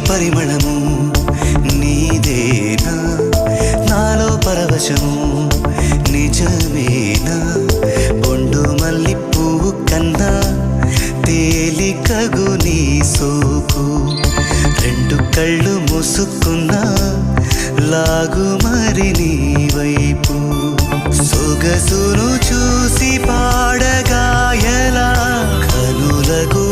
పరిమళము నీదేనా నాలో పరవశము నిజమేనా బొండు మల్లి పువ్వు కన్నా తేలికగు నీ సోకు రెండు కళ్ళు మూసుకున్నా లాగు మరి నీ వైపు సొగసును చూసి పాడగాయలా కనులకు